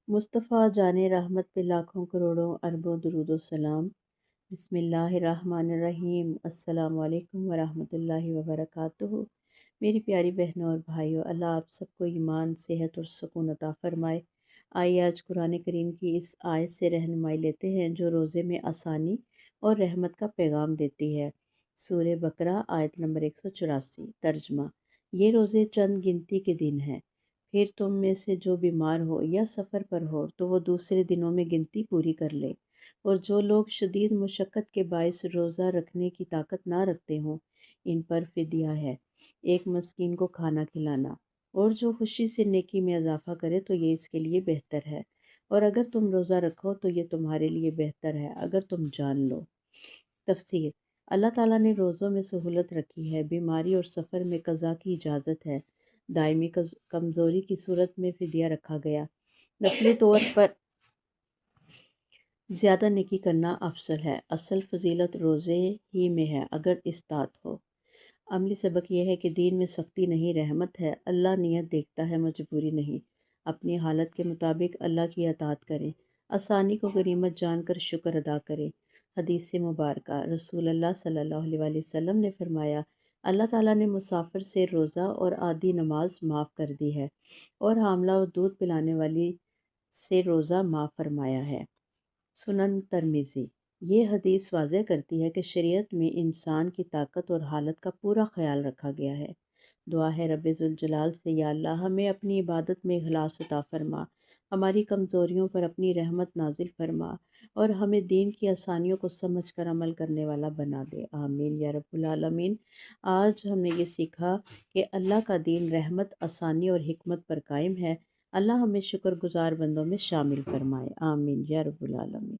مصطفیٰ جان رحمت پہ لاکھوں کروڑوں اربوں درود و سلام۔ بسم اللہ الرحمن الرحیم۔ السلام علیکم ورحمۃ اللہ وبرکاتہ۔ میری پیاری بہنوں اور بھائیوں، اللہ آپ سب کو ایمان، صحت اور سکون عطا فرمائے۔ آئیے آج قرآن کریم کی اس آیت سے رہنمائی لیتے ہیں جو روزے میں آسانی اور رحمت کا پیغام دیتی ہے۔ سورہ بقرہ آیت نمبر 184۔ ترجمہ: یہ روزے چند گنتی کے دن ہیں، پھر تم میں سے جو بیمار ہو یا سفر پر ہو تو وہ دوسرے دنوں میں گنتی پوری کر لے، اور جو لوگ شدید مشقت کے باعث روزہ رکھنے کی طاقت نہ رکھتے ہوں ان پر فدیہ ہے، ایک مسکین کو کھانا کھلانا، اور جو خوشی سے نیکی میں اضافہ کرے تو یہ اس کے لیے بہتر ہے، اور اگر تم روزہ رکھو تو یہ تمہارے لیے بہتر ہے اگر تم جان لو۔ تفسیر: اللہ تعالیٰ نے روزوں میں سہولت رکھی ہے، بیماری اور سفر میں قضا کی اجازت ہے، دائمی کمزوری کی صورت میں فدیہ رکھا گیا، نفلی طور پر زیادہ نیکی کرنا افضل ہے، اصل فضیلت روزے ہی میں ہے اگر استطاعت ہو۔ عملی سبق یہ ہے کہ دین میں سختی نہیں، رحمت ہے۔ اللہ نیت دیکھتا ہے، مجبوری نہیں۔ اپنی حالت کے مطابق اللہ کی اطاعت کریں، آسانی کو غنیمت جان کر شکر ادا کریں۔ حدیث مبارکہ: رسول اللہ صلی اللہ علیہ وسلم نے فرمایا، اللہ تعالیٰ نے مسافر سے روزہ اور آدھی نماز معاف کر دی ہے، اور حاملہ اور دودھ پلانے والی سے روزہ معاف فرمایا ہے۔ سنن ترمذی۔ یہ حدیث واضح کرتی ہے کہ شریعت میں انسان کی طاقت اور حالت کا پورا خیال رکھا گیا ہے۔ دعا ہے رب ذوالجلال سے: یا اللہ، ہمیں اپنی عبادت میں اخلاص عطا فرما، ہماری کمزوریوں پر اپنی رحمت نازل فرما، اور ہمیں دین کی آسانیوں کو سمجھ کر عمل کرنے والا بنا دے۔ آمین یا رب العالمین۔ آج ہم نے یہ سیکھا کہ اللہ کا دین رحمت، آسانی اور حکمت پر قائم ہے۔ اللہ ہمیں شکر گزار بندوں میں شامل فرمائے۔ آمین یا رب العالمین۔